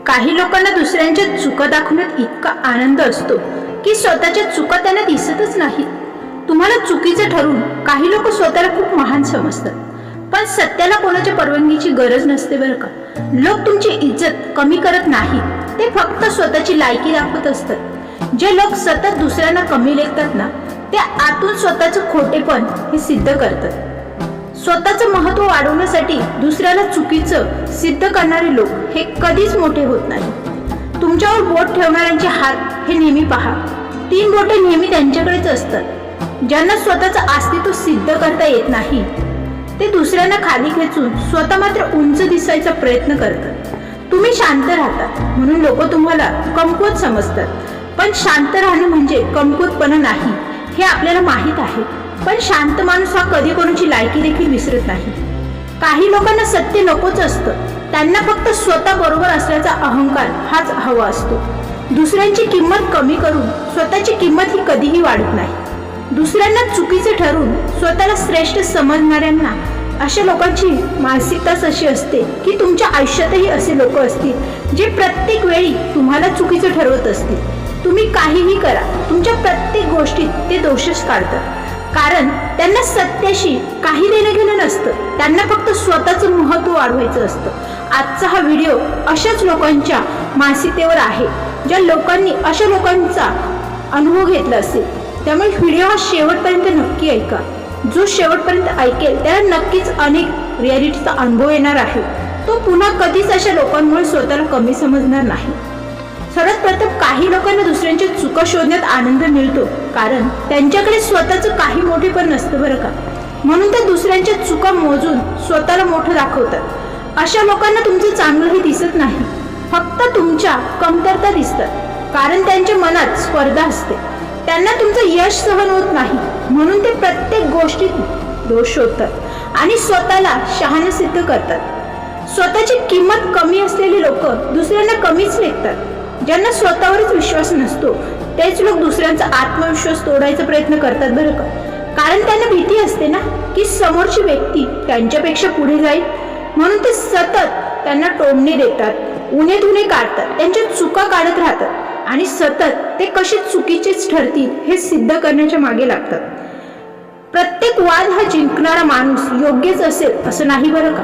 काही लोकांना दुसऱ्यांच्या चुका दाखवण्यात इतका आनंद असतो की स्वतःच्या चुका त्यांना दिसतच नाहीत. तुम्हाला चुकीचं ठरवून काही लोक स्वतःला खूप महान समजतात, पण सत्याला कोणाच्या परवानगीची गरज नसते बरं का. लोक तुमची इज्जत कमी करत नाही, ते फक्त स्वतःची लायकी दाखवत असतात. जे लोक सतत दुसऱ्यांना कमी लेखतात ना, ते आतून स्वतःचं खोटेपण हे सिद्ध करतात. स्वतःचं महत्त्व वाढवण्यासाठी दुसऱ्याला चुकीचं सिद्ध करणारे लोक हे कधीच मोठे होत नाही. तुमच्यावर बोट ठेवणाऱ्यांचे हात हे नेहमी पहा, 3 बोटे नेहमी त्यांच्याकडेच असतात. ज्यांना स्वतःचं अस्तित्व सिद्ध करता येत नाही, ते दुसऱ्यांना खाली खेचून स्वतः मात्र उंच दिसायचा प्रयत्न करतात. तुम्ही शांत राहता म्हणून लोक तुम्हाला कमकुवत समजतात, पण शांत राहणं म्हणजे कमकुवतपणा नाही हे आपल्याला माहीत आहे. पण शांत माणूस हा कधी कोणाची लायकी देखील विसरत नाही. काही लोकांना सत्य नकोच असतं, त्यांना फक्त स्वतः बरोबर असल्याचा अहंकार हाच हवा असतो. दुसऱ्यांची किंमत कमी करून स्वतःची किंमत ही कधीही वाढत नाही. दुसऱ्यांना चुकीचे ठरवून स्वतःला श्रेष्ठ समजणाऱ्यांना, अशा लोकांची मानसिकताच अशी असते की तुमच्या आयुष्यातही असे लोक असतील जे प्रत्येक वेळी तुम्हाला चुकीचं ठरवत असतील. तुम्ही काहीही करा, तुमच्या प्रत्येक गोष्टीत ते दोषच काढतात, कारण त्यांना सत्याशी काही देणं घेणं नसतं. त्यांना फक्त स्वतःचं महत्त्व वाढवायचं असतं. आजचा हा व्हिडिओ अशाच लोकांच्या मानसिकतेवर आहे, ज्या लोकांनी अशा लोकांचा अनुभव घेतला असेल. त्यामुळे व्हिडिओ हा शेवटपर्यंत नक्की ऐका. जो शेवटपर्यंत ऐकेल त्याला नक्कीच अनेक रियालिटीचा अनुभव येणार आहे. तो पुन्हा कधीच अशा लोकांमुळे स्वतःला कमी समजणार नाही. सर्वात प्रथम, काही लोकांना दुसऱ्यांच्या चुका शोधण्यात आनंद मिळतो, कारण त्यांच्याकडे स्वतःचं काही मोठेपण नसतं बरं का. म्हणून ते दुसऱ्यांच्या चुका मोजून स्वतःला मोठं दाखवतात. अशा लोकांना तुमचं चांगलंही दिसत नाही, फक्त तुमच्या कमतरता दिसतात, कारण त्यांच्या मनात स्पर्धा असते. त्यांना तुमचं यश सहन होत नाही, म्हणून ते प्रत्येक गोष्टीत दोष शोधतात आणि स्वतःला शहाणं सिद्ध करतात. स्वतःची किंमत कमी असलेली लोक दुसऱ्यांना कमीच लेखतात. ज्यांना स्वतःवरच विश्वास नसतो तेच लोक टोमण्याचा आत्मविश्वास तोडायचा प्रयत्न करतात बरं का. कारण त्यांना भीती असते ना की समोरची व्यक्ती त्यांच्यापेक्षा पुढे जाईल, म्हणून ते सतत त्यांना टोमणे देतात, उणे धुणे काढतात, त्यांच्या चुका काढत राहतात आणि सतत ते कसे चुकीचेच ठरतील हे सिद्ध करण्याच्या मागे लागतात. प्रत्येक वाद हा जिंकणारा माणूस योग्यच असेल असं नाही बरं का.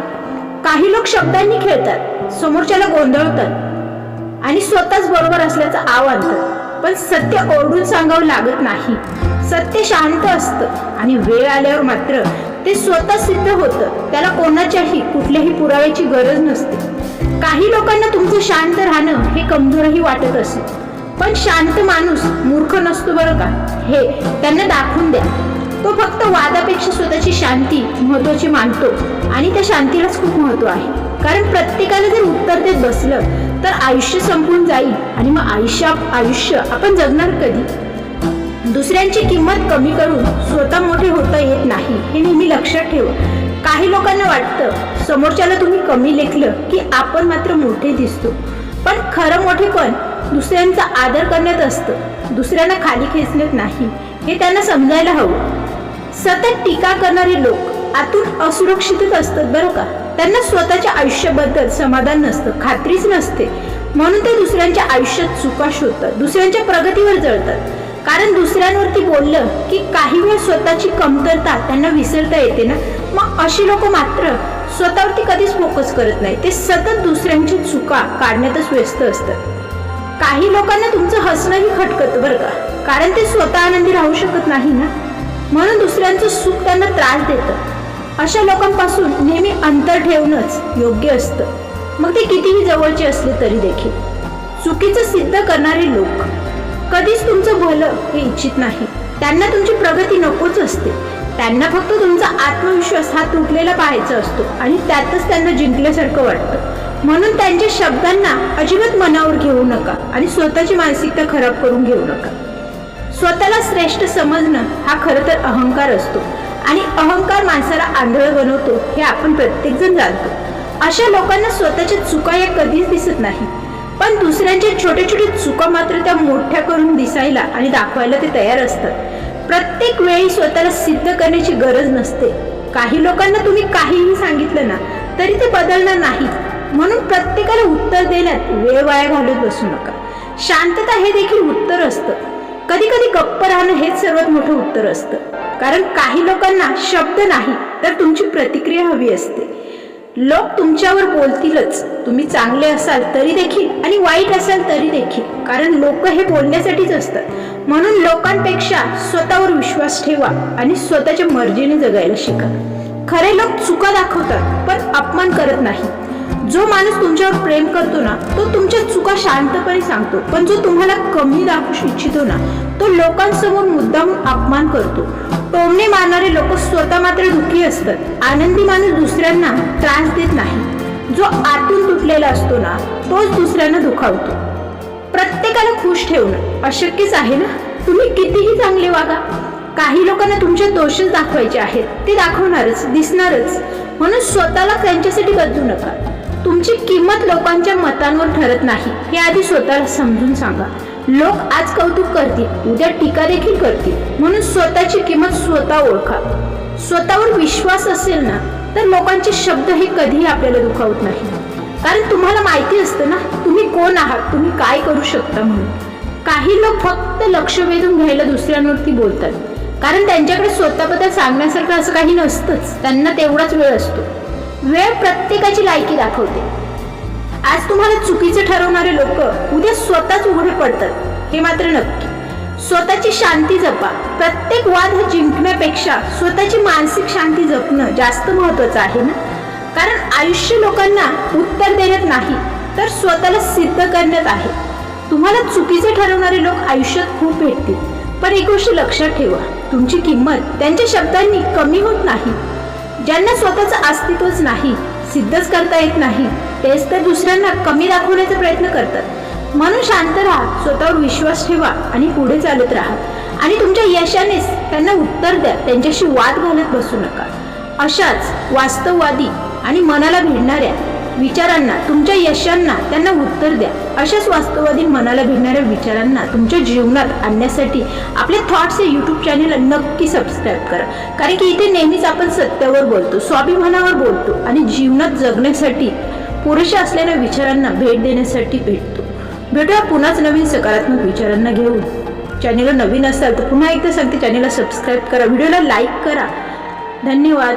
काही लोक शब्दांनी खेळतात, समोरच्याला गोंधळतात आणि स्वतःच बरोबर असल्याचं आव आणतात, पण सत्य ओरडून सांगावं लागत नाही. सत्य शांत असतं आणि वेळ आल्यावर मात्र ते स्वतः सिद्ध होतं. त्याला कोणाच्याही कुठल्याही पुराव्याची गरज नसते. काही लोकांना तुमचं शांत राहणं हे कमजोरही वाटत असेल, पण शांत माणूस मूर्ख नसतो बरं का, हे त्यांना दाखवून द्या. तो फक्त वादापेक्षा स्वतःची शांती महत्वाची मानतो आणि त्या शांतीलाच खूप महत्व आहे. कारण प्रत्येकाला जर उत्तर देत बसलं तर आयुष्य संपून जाईल आणि मग आयुष्य आपण जगणार कधी. दुसऱ्यांची किंमत कमी करून स्वतः मोठे होता येत नाही हे नेहमी लक्षात ठेवा. काही लोकांना वाटतं समोरच्याला तुम्ही कमी लेखलं की आपण मात्र मोठे दिसतो, पण खरं मोठेपण दुसऱ्यांचा आदर करण्यात असतं, दुसऱ्यांना खाली खेचण्यात नाही. हे त्यांना समजायला हवं. सतत टीका करणारे लोक आतून असुरक्षितच असतात बरं का. त्यांना स्वतःच्या आयुष्याबद्दल समाधान नसतं, खात्रीच नसते, म्हणून ते दुसऱ्यांच्या आयुष्यात चुका शोधतात, दुसऱ्यांच्या प्रगतीवर जळतात. कारण दुसऱ्यांवरती बोललं की काही वेळ स्वतःची कमतरता त्यांना विसरता येते ना. मग अशी लोक मात्र स्वतःवरती कधीच फोकस करत नाही, ते सतत दुसऱ्यांची चुका काढण्यातच व्यस्त असतात. काही लोकांना तुमचं हसणंही खटकतं बरं का, कारण ते स्वतः आनंदी राहू शकत नाही ना, म्हणून दुसऱ्यांचं सुख त्यांना त्रास देतं. अशा लोकांपासून नेहमी अंतर ठेवणंच योग्य असतं, मग ते कितीही जवळचे असले तरी देखील. चुकीचं सिद्ध करणारे लोक कधीच तुमचं भलं हे इच्छित नाही. त्यांना तुमची प्रगती नकोच असते. त्यांना फक्त तुमचा आत्मविश्वास हा तुटलेला पाहायचा असतो आणि त्यातच त्यांना जिंकल्यासारखं वाटतं. म्हणून त्यांच्या शब्दांना अजिबात मनावर घेऊ नका आणि स्वतःची मानसिकता खराब करून घेऊ नका. स्वतःला श्रेष्ठ समजणं हा खरं तर अहंकार असतो आणि अहंकार माणसाला आंधळ बनवतो हे आपण प्रत्येकजण जाणतो. अशा लोकांना स्वतःच्या चुका या कधीच दिसत नाही, पण दुसऱ्यांच्या छोट्या छोट्या चुका मात्र त्या मोठ्या करून दिसायला आणि दाखवायला ते तयार असतात. प्रत्येक वेळी स्वतःला सिद्ध करण्याची गरज नसते. काही लोकांना तुम्ही काहीही सांगितलं ना तरी ते बदलणार नाहीत, म्हणून प्रत्येकाला उत्तर देण्यात वेळ वाया घालवत बसू नका. शांतता हे देखील उत्तर असतं. कधी कधी गप्प राहणं हेच सर्वात मोठं उत्तर असतं. कारण काही लोकांना शब्द नाही तर तुमची प्रतिक्रिया हवी असते. लोक तुमच्यावर बोलतीलच, तुम्ही चांगले असाल तरी देखील आणि वाईट असाल तरी देखील, कारण लोक हे बोलण्यासाठीच असतात. म्हणून लोकांपेक्षा स्वतःवर विश्वास ठेवा आणि स्वतःच्या मर्जीने जगायला शिका. खरे लोक चुका दाखवतात पण अपमान करत नाही. जो माणूस तुमच्यावर प्रेम करतो ना तो तुमच्या चुका शांतपणे सांगतो, पण जो तुम्हाला कमी दाखवू इच्छितो ना तो लोकांसमोर मुद्दामून अपमान करतो. टोमणे मारणारे लोक स्वतः मात्र दुःखी असतात. आनंदी माणूस दुसऱ्यांना त्रास देत नाही. जो आतून तुटलेला असतो ना तोच दुसऱ्यांना दुखावतो. प्रत्येकाला खुश ठेवणं अशक्यच आहे ना. तुम्ही कितीही चांगले वागा, काही लोकांना तुमचे दोषच दाखवायचे आहेत, ते दाखवणारच, दिसणारच. म्हणून स्वतःला त्यांच्यासाठी बदलू नका. तुमची किंमत लोकांच्या मतांवर ठरत नाही हे आधी स्वतःला समजून सांगा. लोक आज कौतुक करतील, उद्या टीका देखील करतील. म्हणून स्वतःची किंमत स्वतः ओळखा. स्वतःवर विश्वास असेल ना तर लोकांचे शब्द हे कधीही आपल्याला दुखावत नाही. कारण तुम्हाला माहिती असतं ना तुम्ही कोण आहात, तुम्ही काय करू शकता म्हणून. काही लोक फक्त लक्ष वेधून घ्यायला दुसऱ्यांवरती बोलतात, कारण त्यांच्याकडे स्वतःबद्दल सांगण्यासारखं असं काही नसतंच. त्यांना तेवढाच वेळ असतो. वेळ प्रत्येकाची लायकी दाखवते. आज तुम्हाला चुकीचे ठरवणारे लोक उद्या स्वतःच उघडे पडतात हे मात्र नक्की. स्वतःची शांती जपा. प्रत्येक वाद हा जिंकण्यापेक्षा स्वतःची मानसिक शांती जपणं जास्त महत्वाचं आहे ना. कारण आयुष्य लोकांना उत्तर देण्यात नाही तर स्वतःला सिद्ध करण्यात आहे. तुम्हाला चुकीचे ठरवणारे लोक आयुष्यात खूप भेटतील, पण एक गोष्ट लक्षात ठेवा, तुमची किंमत त्यांच्या शब्दांनी कमी होत नाही. ज्यांना स्वतःचं अस्तित्वच नाही, सिद्धच करता येत नाही, तेच तर दुसऱ्यांना कमी दाखवण्याचा प्रयत्न करतात. म्हणून शांत राहा, स्वतःवर विश्वास ठेवा आणि पुढे चालत राहा. आणि तुमच्या यशानेच त्यांना उत्तर द्या, त्यांच्याशी वाद घालत बसू नका. अशाच वास्तववादी आणि मनाला भिडणाऱ्या विचारांना, तुमच्या यशांना त्यांना उत्तर द्या. अशाच वास्तववादी मनाला भिडणाऱ्या विचारांना तुमच्या जीवनात आणण्यासाठी आपले थॉट्स या यूट्यूब चॅनलला नक्की सबस्क्राईब करा. कारण की इथे नेहमीच आपण सत्यावर बोलतो, स्वाभिमानावर बोलतो आणि जीवनात जगण्यासाठी पुरेशा असलेल्या विचारांना भेट देण्यासाठी भेटूया पुन्हाच नवीन सकारात्मक विचारांना घेऊन. चॅनलला नवीन असाल तर पुन्हा एकदा सांगते, चॅनलला सबस्क्राईब करा, व्हिडिओला लाईक करा. धन्यवाद.